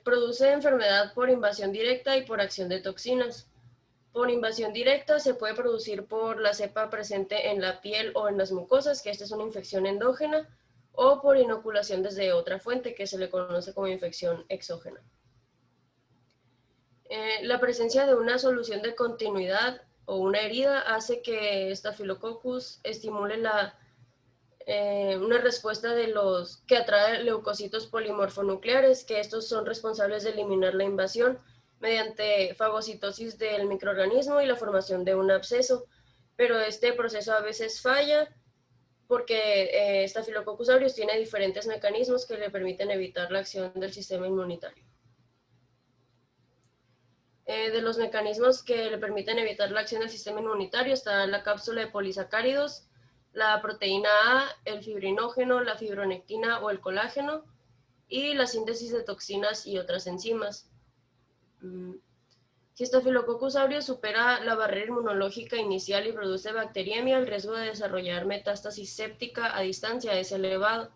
Produce enfermedad por invasión directa y por acción de toxinas. Por invasión directa se puede producir por la cepa presente en la piel o en las mucosas, que esta es una infección endógena, o por inoculación desde otra fuente, que se le conoce como infección exógena. La presencia de una solución de continuidad o una herida hace que Staphylococcus estimule una respuesta que atrae leucocitos polimorfonucleares, que estos son responsables de eliminar la invasión mediante fagocitosis del microorganismo y la formación de un absceso. Pero este proceso a veces falla porque Staphylococcus aureus tiene diferentes mecanismos que le permiten evitar la acción del sistema inmunitario. De los mecanismos que le permiten evitar la acción del sistema inmunitario está la cápsula de polisacáridos, la proteína A, el fibrinógeno, la fibronectina o el colágeno, y la síntesis de toxinas y otras enzimas. Si Staphylococcus aureus supera la barrera inmunológica inicial y produce bacteriemia, el riesgo de desarrollar metástasis séptica a distancia es elevado.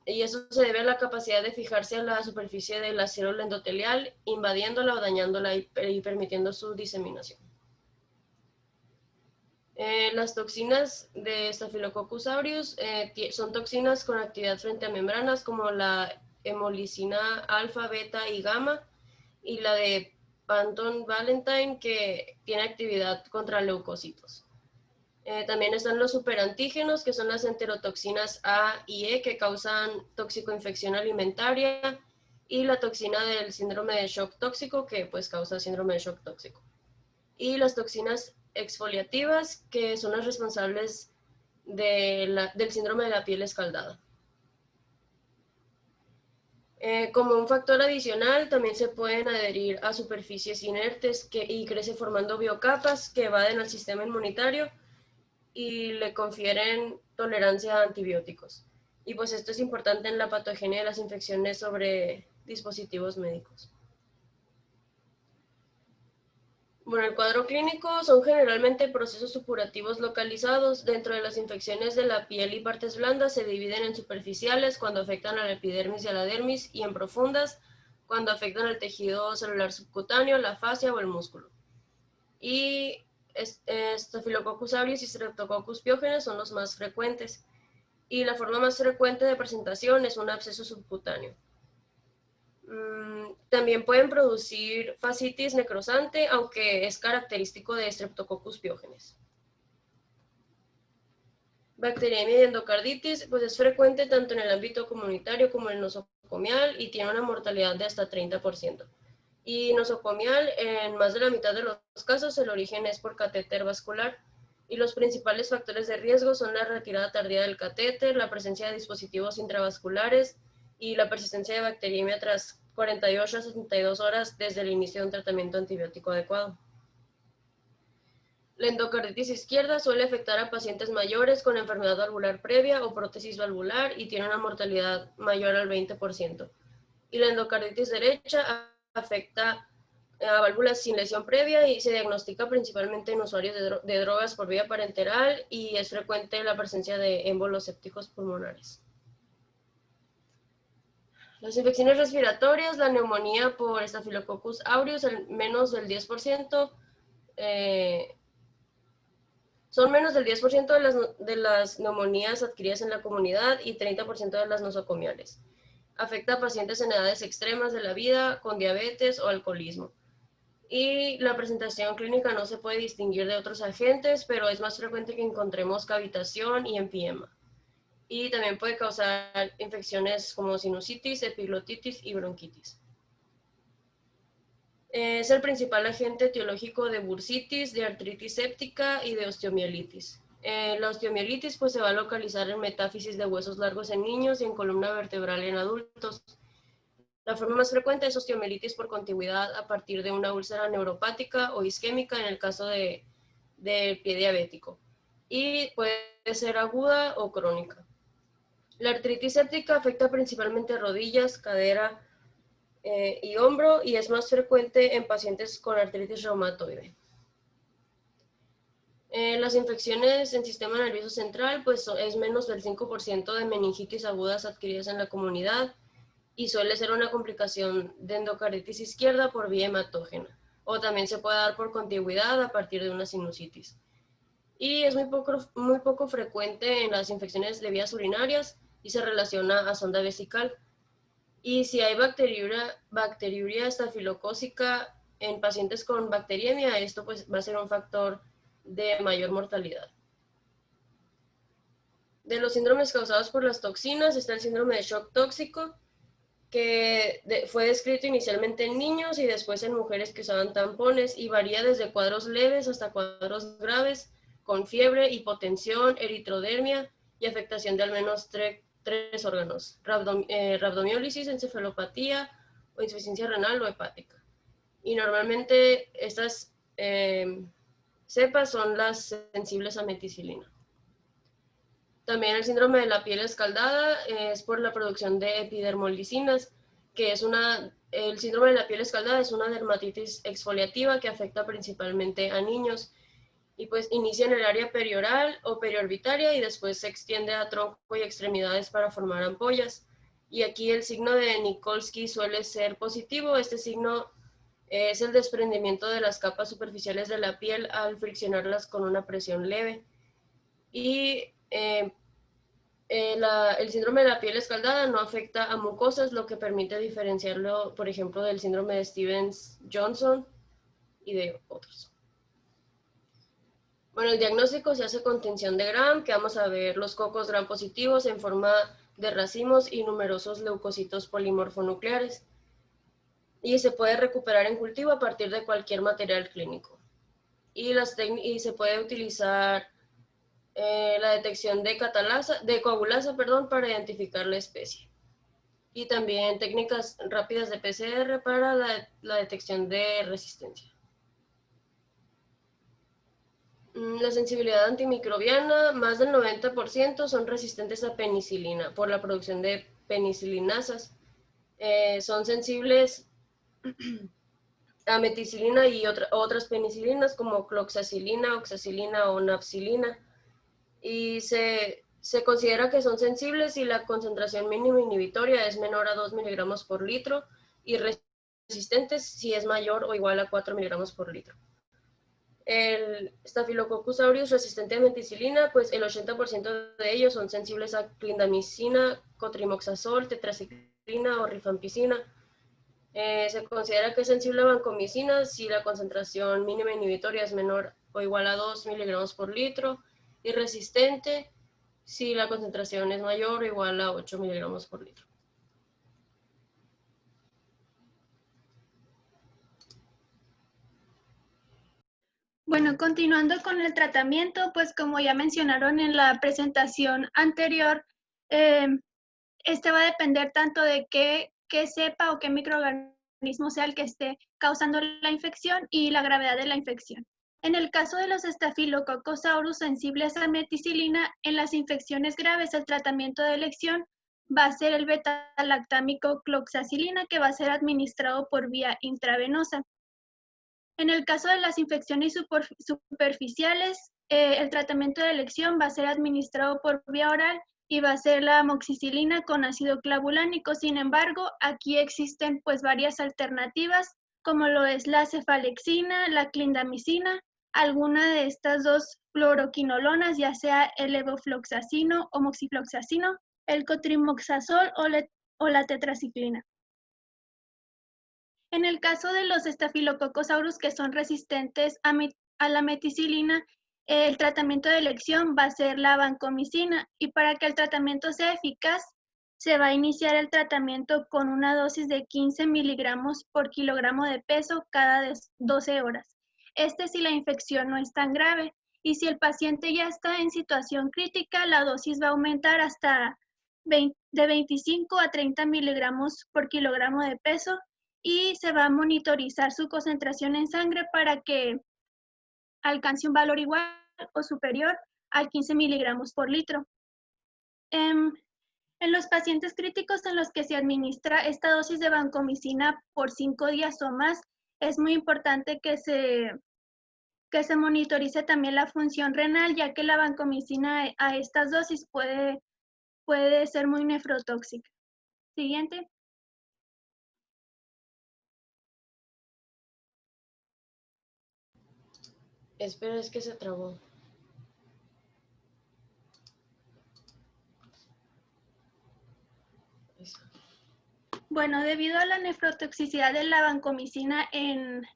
Y eso se debe a la capacidad de fijarse a la superficie de la célula endotelial, invadiéndola o dañándola y permitiendo su diseminación. Las toxinas de Staphylococcus aureus son toxinas con actividad frente a membranas como la hemolicina alfa, beta y gamma, y la de Panton-Valentine, que tiene actividad contra leucocitos. También están los superantígenos, que son las enterotoxinas A y E, que causan toxicoinfección alimentaria, y la toxina del síndrome de shock tóxico, que pues causa síndrome de shock tóxico. Y las toxinas exfoliativas, que son las responsables del síndrome de la piel escaldada. Como un factor adicional, también se pueden adherir a superficies inertes y crece formando biocapas que evaden al sistema inmunitario y le confieren tolerancia a antibióticos. Y pues esto es importante en la patogenia de las infecciones sobre dispositivos médicos. Bueno, el cuadro clínico son generalmente procesos supurativos localizados. Dentro de las infecciones de la piel y partes blandas se dividen en superficiales cuando afectan a la epidermis y a la dermis, y en profundas cuando afectan al tejido celular subcutáneo, la fascia o el músculo. Y Staphylococcus aureus y Streptococcus pyogenes son los más frecuentes. Y la forma más frecuente de presentación es un absceso subcutáneo. También pueden producir fascitis necrosante, aunque es característico de Streptococcus pyogenes. Bacteriemia y endocarditis, pues es frecuente tanto en el ámbito comunitario como en el nosocomial y tiene una mortalidad de hasta 30%. Y nosocomial, en más de la mitad de los casos, el origen es por catéter vascular. Y los principales factores de riesgo son la retirada tardía del catéter, la presencia de dispositivos intravasculares y la persistencia de bacteriemia tras 48 a 72 horas desde el inicio de un tratamiento antibiótico adecuado. La endocarditis izquierda suele afectar a pacientes mayores con enfermedad valvular previa o prótesis valvular y tiene una mortalidad mayor al 20%. Y la endocarditis derecha afecta a válvulas sin lesión previa y se diagnostica principalmente en usuarios de drogas por vía parenteral, y es frecuente la presencia de émbolos sépticos pulmonares. Las infecciones respiratorias, la neumonía por Staphylococcus aureus, menos del 10%, son menos del 10% de las neumonías adquiridas en la comunidad y 30% de las nosocomiales. Afecta a pacientes en edades extremas de la vida, con diabetes o alcoholismo. Y la presentación clínica no se puede distinguir de otros agentes, pero es más frecuente que encontremos cavitación y empiema. Y también puede causar infecciones como sinusitis, epiglotitis y bronquitis. Es el principal agente etiológico de bursitis, de artritis séptica y de osteomielitis. La osteomielitis pues, se va a localizar en metáfisis de huesos largos en niños y en columna vertebral en adultos. La forma más frecuente es osteomielitis por contigüidad a partir de una úlcera neuropática o isquémica en el caso del pie diabético, y puede ser aguda o crónica. La artritis séptica afecta principalmente rodillas, cadera y hombro, y es más frecuente en pacientes con artritis reumatoide. Las infecciones en sistema nervioso central pues es menos del 5% de meningitis agudas adquiridas en la comunidad, y suele ser una complicación de endocarditis izquierda por vía hematógena, o también se puede dar por contigüidad a partir de una sinusitis. Y es muy poco frecuente en las infecciones de vías urinarias y se relaciona a sonda vesical. Y si hay bacteriuria estafilocócica en pacientes con bacteriemia, esto pues va a ser un factor de mayor mortalidad. De los síndromes causados por las toxinas está el síndrome de shock tóxico, que fue descrito inicialmente en niños y después en mujeres que usaban tampones y varía desde cuadros leves hasta cuadros graves, con fiebre, hipotensión, eritrodermia y afectación de al menos tres órganos: rabdomiólisis, encefalopatía o insuficiencia renal o hepática. Y normalmente estas cepas son las sensibles a meticilina. También el síndrome de la piel escaldada es por la producción de epidermolicinas, que es el síndrome de la piel escaldada es una dermatitis exfoliativa que afecta principalmente a niños y pues inicia en el área perioral o periorbitaria y después se extiende a tronco y extremidades para formar ampollas. Y aquí el signo de Nikolsky suele ser positivo. Este signo es el desprendimiento de las capas superficiales de la piel al friccionarlas con una presión leve. Y el síndrome de la piel escaldada no afecta a mucosas, lo que permite diferenciarlo, por ejemplo, del síndrome de Stevens-Johnson y de otros. Bueno, el diagnóstico se hace con tinción de Gram, que vamos a ver los cocos Gram positivos en forma de racimos y numerosos leucocitos polimorfonucleares. Y se puede recuperar en cultivo a partir de cualquier material clínico. Y se puede utilizar la detección de coagulasa, para identificar la especie. Y también técnicas rápidas de PCR para la detección de resistencia. La sensibilidad antimicrobiana, más del 90% son resistentes a penicilina por la producción de penicilinasas. Son sensibles a meticilina y otras penicilinas como cloxacilina, oxacilina o nafcilina. Y se considera que son sensibles si la concentración mínima inhibitoria es menor a 2 miligramos por litro y resistentes si es mayor o igual a 4 miligramos por litro. El Staphylococcus aureus resistente a meticilina, pues el 80% de ellos son sensibles a clindamicina, cotrimoxazol, tetraciclina o rifampicina. Se considera que es sensible a vancomicina si la concentración mínima inhibitoria es menor o igual a 2 miligramos por litro y resistente si la concentración es mayor o igual a 8 miligramos por litro. Bueno, continuando con el tratamiento, pues como ya mencionaron en la presentación anterior, este va a depender tanto de qué cepa o qué microorganismo sea el que esté causando la infección y la gravedad de la infección. En el caso de los Staphylococcus aureus sensibles a meticilina, en las infecciones graves el tratamiento de elección va a ser el beta-lactámico cloxacilina, que va a ser administrado por vía intravenosa. En el caso de las infecciones superficiales, el tratamiento de elección va a ser administrado por vía oral y va a ser la amoxicilina con ácido clavulánico. Sin embargo, aquí existen pues varias alternativas, como lo es la cefalexina, la clindamicina, alguna de estas dos fluoroquinolonas, ya sea el levofloxacino o moxifloxacino, el cotrimoxazol o la tetraciclina. En el caso de los Staphylococcus aureus que son resistentes a la meticilina, el tratamiento de elección va a ser la vancomicina, y para que el tratamiento sea eficaz, se va a iniciar el tratamiento con una dosis de 15 miligramos por kilogramo de peso cada 12 horas. Si la infección no es tan grave, y si el paciente ya está en situación crítica, la dosis va a aumentar hasta de 25 a 30 miligramos por kilogramo de peso, y se va a monitorizar su concentración en sangre para que alcance un valor igual o superior a 15 miligramos por litro. En los pacientes críticos en los que se administra esta dosis de vancomicina por 5 días o más, es muy importante que se monitorice también la función renal, ya que la vancomicina a estas dosis puede ser muy nefrotóxica. Siguiente. Espera, es que se trabó. Bueno, debido a la nefrotoxicidad de la vancomicina en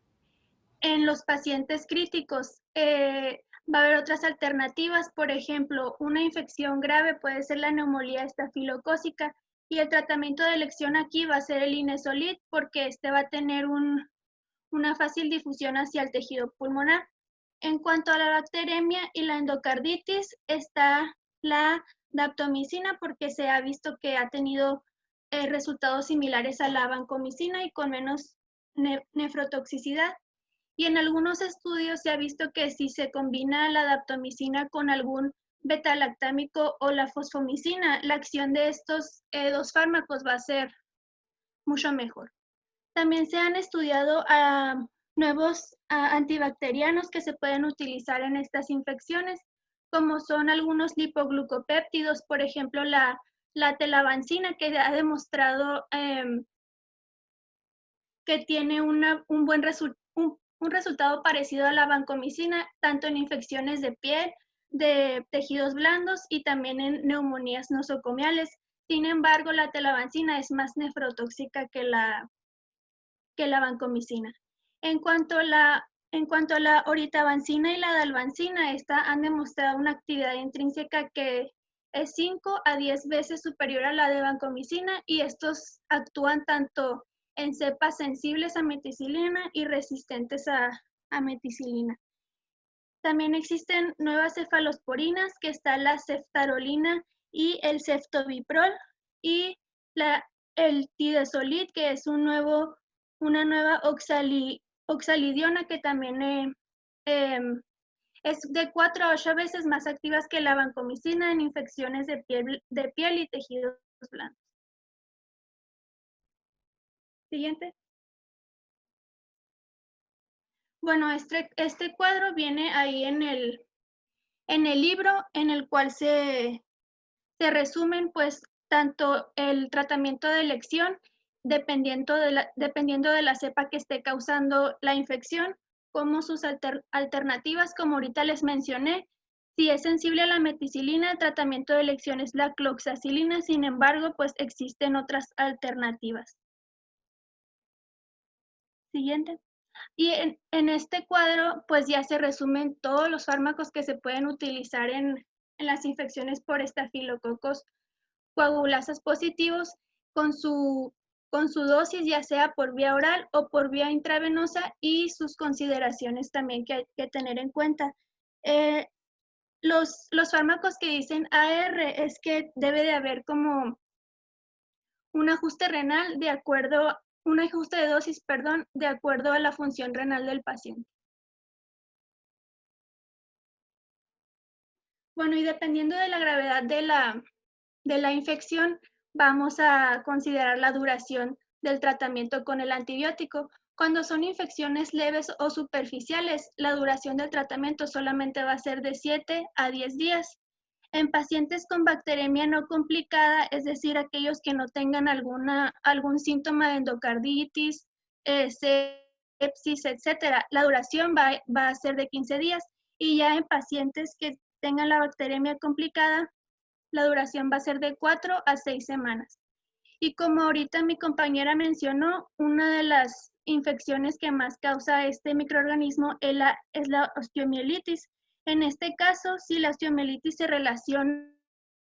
los pacientes críticos, va a haber otras alternativas. Por ejemplo, una infección grave puede ser la neumonía estafilocócica y el tratamiento de elección aquí va a ser el Inesolid porque este va a tener una fácil difusión hacia el tejido pulmonar. En cuanto a la bacteremia y la endocarditis, está la daptomicina porque se ha visto que ha tenido resultados similares a la vancomicina y con menos nefrotoxicidad. Y en algunos estudios se ha visto que si se combina la daptomicina con algún betalactámico o la fosfomicina, la acción de estos dos fármacos va a ser mucho mejor. También se han estudiado nuevos antibacterianos que se pueden utilizar en estas infecciones, como son algunos lipoglucopéptidos, por ejemplo, la telavancina, que ha demostrado que tiene un buen un resultado parecido a la vancomicina, tanto en infecciones de piel, de tejidos blandos y también en neumonías nosocomiales. Sin embargo, la telavancina es más nefrotóxica que la vancomicina. En cuanto a la oritavancina y la dalvancina, han demostrado una actividad intrínseca que es 5 a 10 veces superior a la de vancomicina y estos actúan tanto en cepas sensibles a meticilina y resistentes a meticilina. También existen nuevas cefalosporinas, que está la ceftarolina y el ceftobiprol, y el tidesolid, que es una nueva oxalidiona que también es de 4 a 8 veces más activas que la vancomicina en infecciones de piel y tejidos blandos. Siguiente. Bueno, este cuadro viene ahí en el libro en el cual se resumen pues tanto el tratamiento de elección dependiendo de la cepa que esté causando la infección, como sus alternativas, como ahorita les mencioné. Si es sensible a la meticilina, el tratamiento de elección es la cloxacilina, sin embargo, pues existen otras alternativas. Siguiente. Y en este cuadro, pues ya se resumen todos los fármacos que se pueden utilizar en las infecciones por estafilococos coagulasas positivos con su dosis, ya sea por vía oral o por vía intravenosa, y sus consideraciones también que hay que tener en cuenta. Los fármacos que dicen AR es que debe de haber como un ajuste renal de acuerdo, un ajuste de dosis, perdón, de acuerdo a la función renal del paciente. Bueno, y dependiendo de la gravedad de la infección, vamos a considerar la duración del tratamiento con el antibiótico. Cuando son infecciones leves o superficiales, la duración del tratamiento solamente va a ser de 7 a 10 días. En pacientes con bacteremia no complicada, es decir, aquellos que no tengan algún síntoma de endocarditis, sepsis, etcétera, la duración va a ser de 15 días. Y ya en pacientes que tengan la bacteremia complicada, la duración va a ser de 4 a 6 semanas. Y como ahorita mi compañera mencionó, una de las infecciones que más causa este microorganismo es la osteomielitis. En este caso, si la osteomielitis se relaciona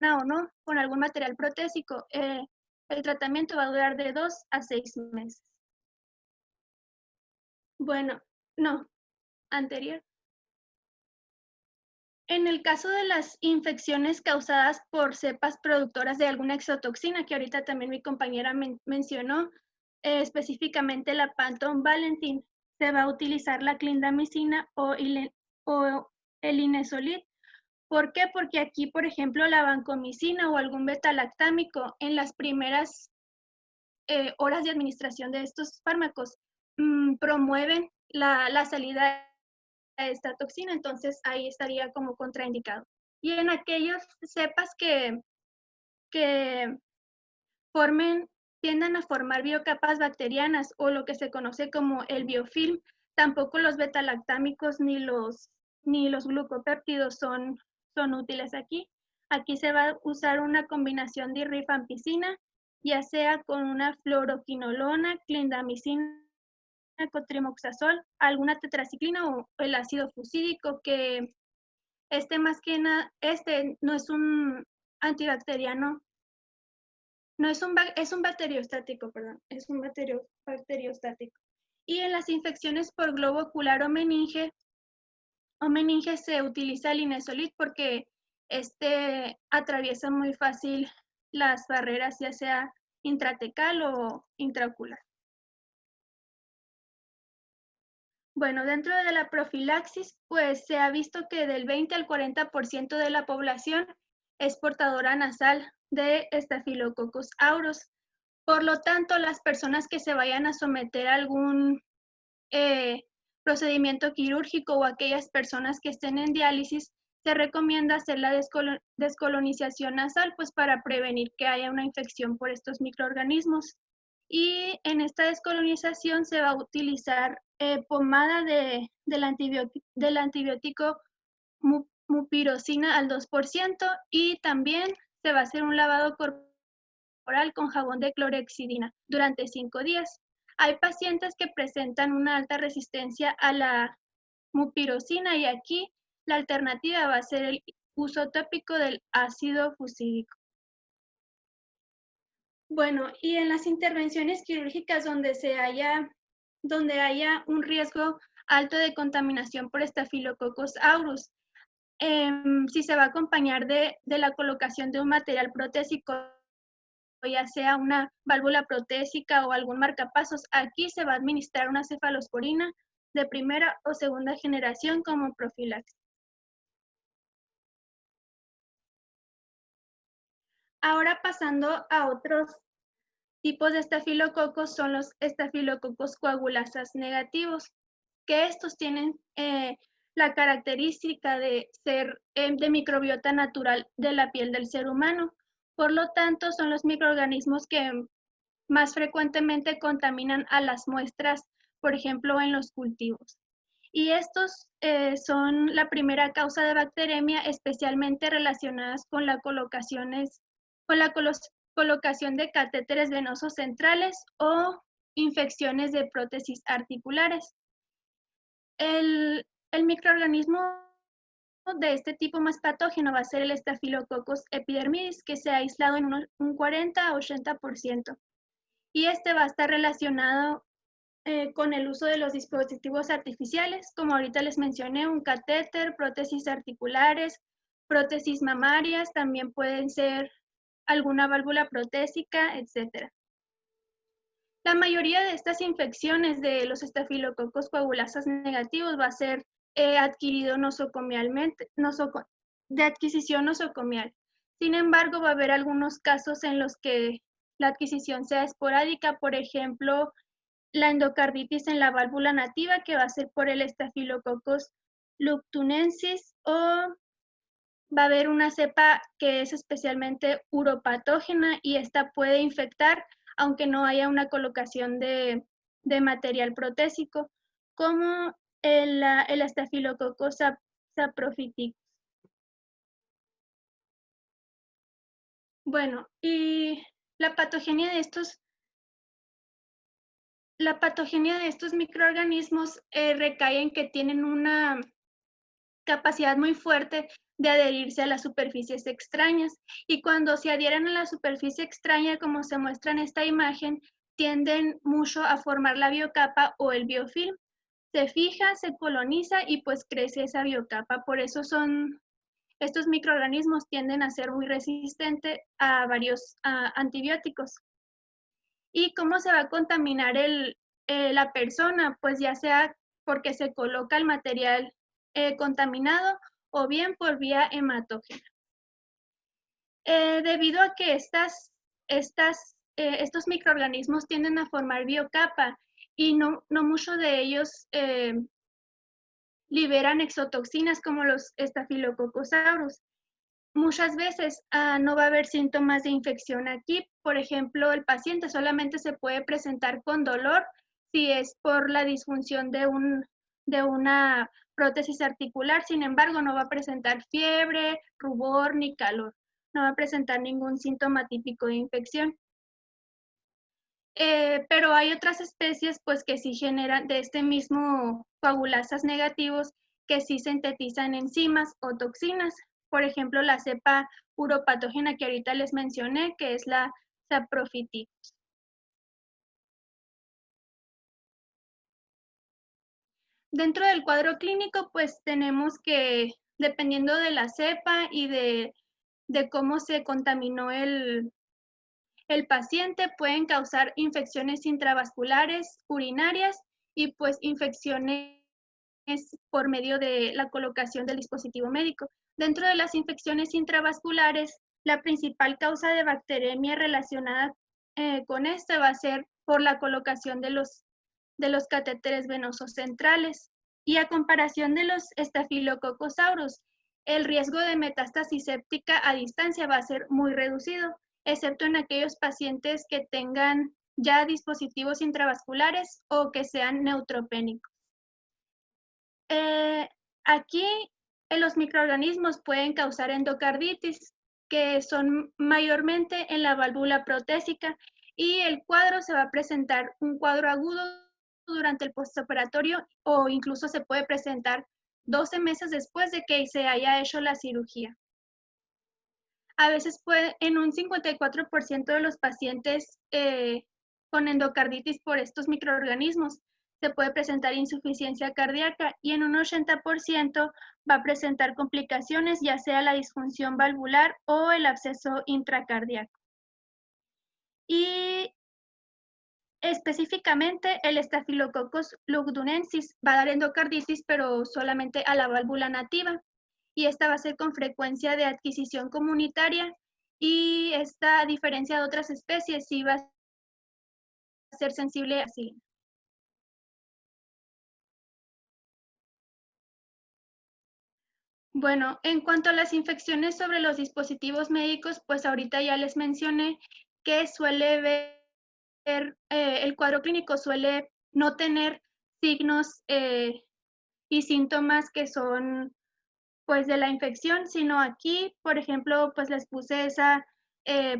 o no con algún material protésico, el tratamiento va a durar de 2 a 6 meses. Bueno, no, anterior. En el caso de las infecciones causadas por cepas productoras de alguna exotoxina, que ahorita también mi compañera mencionó, específicamente la Panton Valentin, se va a utilizar la clindamicina o el Inesolid. ¿Por qué? Porque aquí, por ejemplo, la vancomicina o algún betalactámico en las primeras horas de administración de estos fármacos promueven la salida de esta toxina, entonces ahí estaría como contraindicado. Y en aquellas cepas que tiendan a formar biocapas bacterianas o lo que se conoce como el biofilm, tampoco los betalactámicos ni los ni los glucopéptidos son útiles aquí. Aquí se va a usar una combinación de rifampicina, ya sea con una fluoroquinolona, clindamicina, cotrimoxazol, alguna tetraciclina o el ácido fusídico, que más que nada, no es un antibacteriano, no es es un bacteriostático, perdón, es un bacteriostático. Y en las infecciones por globo ocular o meninge se utiliza el linezolid porque atraviesa muy fácil las barreras, ya sea intratecal o intraocular. Bueno, dentro de la profilaxis, pues se ha visto que del 20 al 40% de la población es portadora nasal de Staphylococcus aureus. Por lo tanto, las personas que se vayan a someter a algún procedimiento quirúrgico o aquellas personas que estén en diálisis, se recomienda hacer la descolonización nasal, pues para prevenir que haya una infección por estos microorganismos. Y en esta descolonización se va a utilizar pomada del antibiótico mupirocina al 2% y también se va a hacer un lavado corporal con jabón de clorhexidina durante 5 días. Hay pacientes que presentan una alta resistencia a la mupirocina y aquí la alternativa va a ser el uso tópico del ácido fusídico. Bueno, y en las intervenciones quirúrgicas donde haya un riesgo alto de contaminación por Staphylococcus aureus, si se va a acompañar de la colocación de un material protésico, ya sea una válvula protésica o algún marcapasos, aquí se va a administrar una cefalosporina de primera o segunda generación como profilaxis. Ahora pasando a otros tipos de estafilococos, son los estafilococos coagulasas negativos, que estos tienen la característica de ser de microbiota natural de la piel del ser humano. Por lo tanto, son los microorganismos que más frecuentemente contaminan a las muestras, por ejemplo, en los cultivos. Y estos son la primera causa de bacteremia, especialmente relacionadas con la colocación de catéteres venosos centrales o infecciones de prótesis articulares. El microorganismo de este tipo más patógeno va a ser el Staphylococcus epidermidis, que se ha aislado en un 40 a 80%. Y va a estar relacionado con el uso de los dispositivos artificiales, como ahorita les mencioné, un catéter, prótesis articulares, prótesis mamarias, también pueden ser alguna válvula protésica, etc. La mayoría de estas infecciones de los estafilococos coagulasas negativos va a ser adquirido nosocomialmente, de adquisición nosocomial. Sin embargo, va a haber algunos casos en los que la adquisición sea esporádica, por ejemplo, la endocarditis en la válvula nativa, que va a ser por el Staphylococcus lugdunensis, o va a haber una cepa que es especialmente uropatógena y esta puede infectar aunque no haya una colocación de material protésico, como el Staphylococcus saprophyticus. Bueno, y la patogenia de estos microorganismos recae en que tienen una capacidad muy fuerte de adherirse a las superficies extrañas. Y cuando se adhieren a la superficie extraña, como se muestra en esta imagen, tienden mucho a formar la biocapa o el biofilm. Se fija, se coloniza y pues crece esa biocapa. Por eso estos microorganismos tienden a ser muy resistentes a varios antibióticos. ¿Y cómo se va a contaminar la persona? Pues ya sea porque se coloca el material contaminado o bien por vía hematógena. Debido a que estos microorganismos tienden a formar biocapa y no muchos de ellos liberan exotoxinas como los Staphylococcus aureus. Muchas veces no va a haber síntomas de infección aquí. Por ejemplo, el paciente solamente se puede presentar con dolor si es por la disfunción de un de una prótesis articular, sin embargo, no va a presentar fiebre, rubor ni calor, no va a presentar ningún síntoma típico de infección. Pero hay otras especies pues que sí generan de este mismo coagulasas negativos que sí sintetizan enzimas o toxinas. Por ejemplo, la cepa uropatógena que ahorita les mencioné, que es la Saprophyticus. Dentro del cuadro clínico, pues tenemos que, dependiendo de la cepa y de cómo se contaminó el paciente, pueden causar infecciones intravasculares, urinarias y pues infecciones por medio de la colocación del dispositivo médico. Dentro de las infecciones intravasculares, la principal causa de bacteremia relacionada con esto va a ser por la colocación de los catéteres venosos centrales. Y a comparación de los Staphylococcus aureus, el riesgo de metástasis séptica a distancia va a ser muy reducido, excepto en aquellos pacientes que tengan ya dispositivos intravasculares o que sean neutropénicos. Aquí los microorganismos pueden causar endocarditis, que son mayormente en la válvula protésica, y el cuadro se va a presentar un cuadro agudo durante el postoperatorio o incluso se puede presentar 12 meses después de que se haya hecho la cirugía. A veces en un 54% de los pacientes con endocarditis por estos microorganismos se puede presentar insuficiencia cardíaca y en un 80% va a presentar complicaciones, ya sea la disfunción valvular o el absceso intracardíaco. Y específicamente el Staphylococcus lugdunensis va a dar endocarditis, pero solamente a la válvula nativa. Y esta va a ser con frecuencia de adquisición comunitaria y esta, a diferencia de otras especies, sí va a ser sensible así. Bueno, en cuanto a las infecciones sobre los dispositivos médicos, pues ahorita ya les mencioné que suele ver, el cuadro clínico suele no tener signos y síntomas que son pues de la infección, sino aquí, por ejemplo, pues les puse esa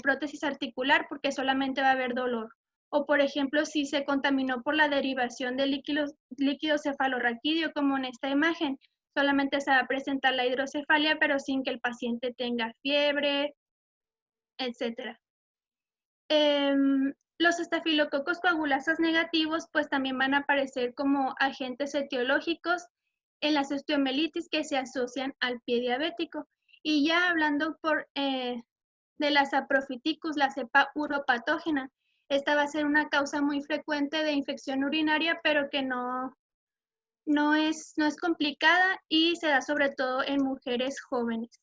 prótesis articular porque solamente va a haber dolor. O por ejemplo, si se contaminó por la derivación de líquido cefalorraquídeo, como en esta imagen, solamente se va a presentar la hidrocefalia, pero sin que el paciente tenga fiebre, etc. Los estafilococos coagulasas negativos pues también van a aparecer como agentes etiológicos en las osteomelitis que se asocian al pie diabético. Y ya hablando de la Saprophyticus, la cepa uropatógena, esta va a ser una causa muy frecuente de infección urinaria, pero que no es complicada y se da sobre todo en mujeres jóvenes.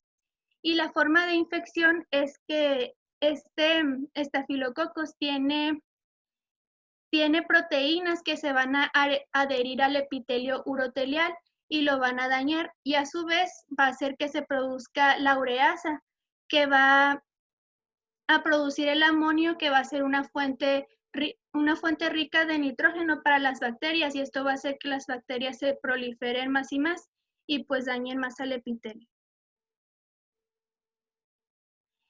Y la forma de infección es que este estafilococos tiene proteínas que se van a adherir al epitelio urotelial y lo van a dañar y a su vez va a hacer que se produzca la ureasa, que va a producir el amonio, que va a ser una fuente rica de nitrógeno para las bacterias y esto va a hacer que las bacterias se proliferen más y más y pues dañen más al epitelio.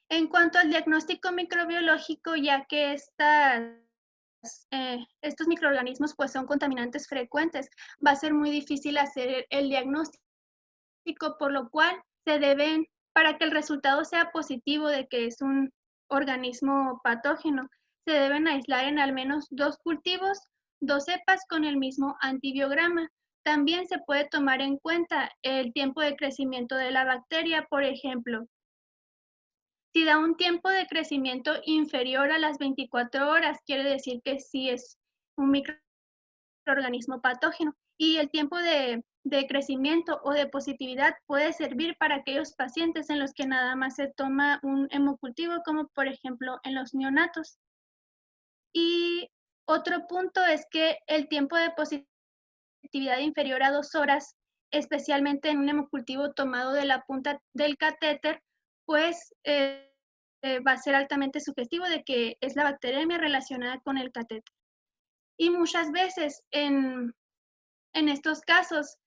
En cuanto al diagnóstico microbiológico, ya que estos microorganismos pues son contaminantes frecuentes, va a ser muy difícil hacer el diagnóstico, por lo cual se deben, para que el resultado sea positivo de que es un organismo patógeno, se deben aislar en al menos 2 cultivos, 2 cepas con el mismo antibiograma. También se puede tomar en cuenta el tiempo de crecimiento de la bacteria, por ejemplo, si da un tiempo de crecimiento inferior a las 24 horas, quiere decir que sí es un microorganismo patógeno. Y el tiempo de crecimiento o de positividad puede servir para aquellos pacientes en los que nada más se toma un hemocultivo, como por ejemplo en los neonatos. Y otro punto es que el tiempo de positividad inferior a 2 horas, especialmente en un hemocultivo tomado de la punta del catéter, pues va a ser altamente sugestivo de que es la bacteremia relacionada con el catéter. Y muchas veces en estos casos,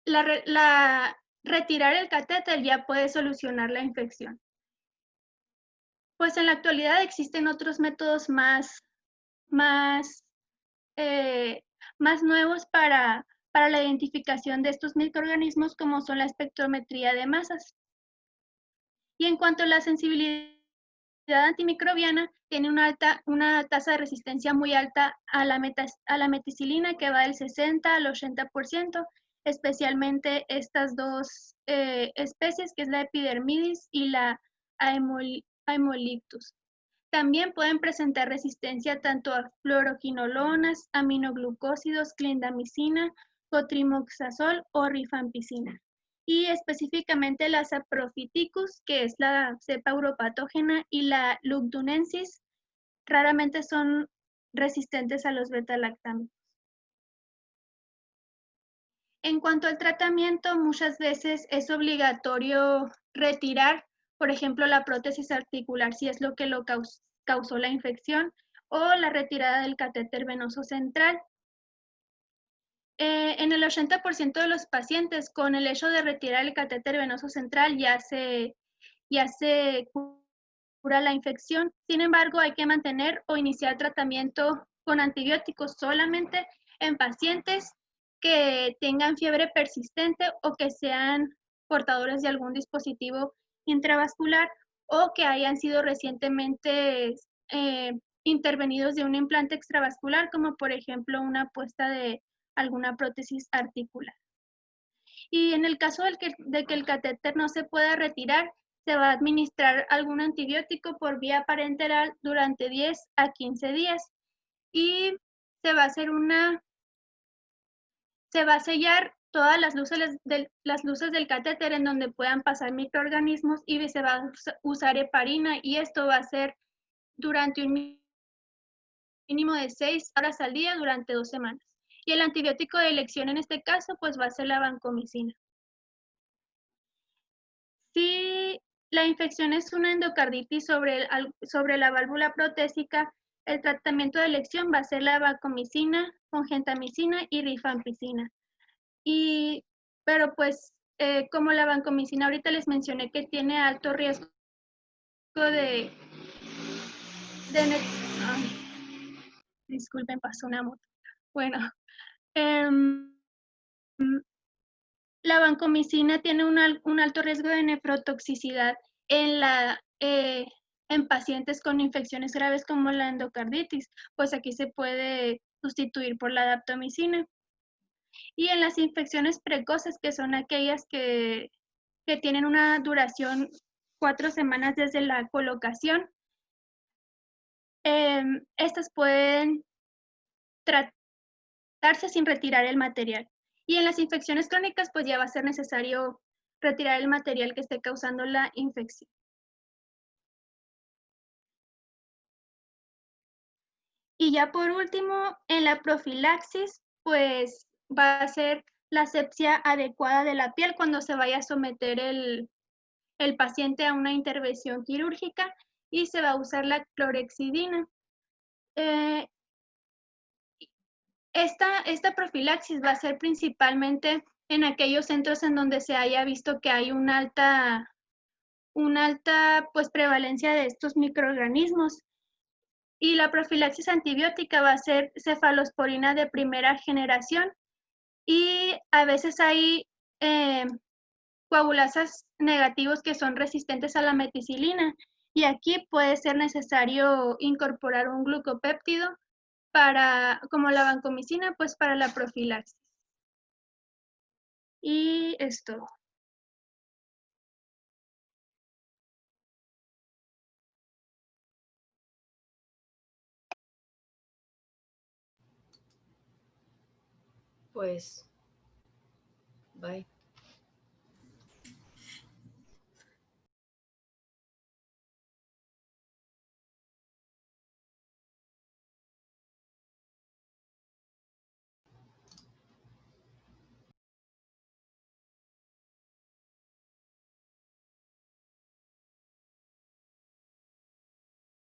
retirar el catéter ya puede solucionar la infección. Pues en la actualidad existen otros métodos más nuevos para la identificación de estos microorganismos, como son la espectrometría de masas. Y en cuanto a la sensibilidad antimicrobiana, tiene una tasa de resistencia muy alta a la meticilina, que va del 60 al 80%, especialmente estas dos especies, que es la Epidermidis y la Haemolyctus. También pueden presentar resistencia tanto a fluoroquinolonas, aminoglucósidos, clindamicina, cotrimoxazol o rifampicina. Y específicamente la Saprophyticus, que es la cepa uropatógena, y la Lugdunensis, raramente son resistentes a los beta-lactámicos. En cuanto al tratamiento, muchas veces es obligatorio retirar, por ejemplo, la prótesis articular si es lo que lo causó la infección, o la retirada del catéter venoso central. En el 80% de los pacientes, con el hecho de retirar el catéter venoso central ya se cura la infección. Sin embargo, hay que mantener o iniciar tratamiento con antibióticos solamente en pacientes que tengan fiebre persistente o que sean portadores de algún dispositivo intravascular o que hayan sido recientemente intervenidos de un implante extravascular, como por ejemplo una puesta de alguna prótesis articular. Y en el caso de que el catéter no se pueda retirar, se va a administrar algún antibiótico por vía parenteral durante 10 a 15 días y se va a sellar todas las luces del catéter en donde puedan pasar microorganismos, y se va a usar heparina, y esto va a ser durante un mínimo de 6 horas al día durante 2 semanas. Y el antibiótico de elección en este caso pues va a ser la vancomicina. Si la infección es una endocarditis sobre la válvula protésica, el tratamiento de elección va a ser la vancomicina, con gentamicina y rifampicina. Pero pues, como la vancomicina ahorita les mencioné que tiene alto riesgo de disculpen, pasó una moto. Bueno, la vancomicina tiene un alto riesgo de nefrotoxicidad en pacientes con infecciones graves como la endocarditis, pues aquí se puede sustituir por la daptomicina. Y en las infecciones precoces, que son aquellas que tienen una duración 4 semanas desde la colocación, estas pueden tratarse sin retirar el material. Y en las infecciones crónicas, pues ya va a ser necesario retirar el material que esté causando la infección. Y ya por último, en la profilaxis, pues va a ser la asepsia adecuada de la piel cuando se vaya a someter el paciente a una intervención quirúrgica, y se va a usar la clorexidina. Esta profilaxis va a ser principalmente en aquellos centros en donde se haya visto que hay una alta pues, prevalencia de estos microorganismos. Y la profilaxis antibiótica va a ser cefalosporina de primera generación, y a veces hay coagulasas negativos que son resistentes a la meticilina, y aquí puede ser necesario incorporar un glucopéptido como la vancomicina, pues para la profilaxis. Y esto. Pues, bye.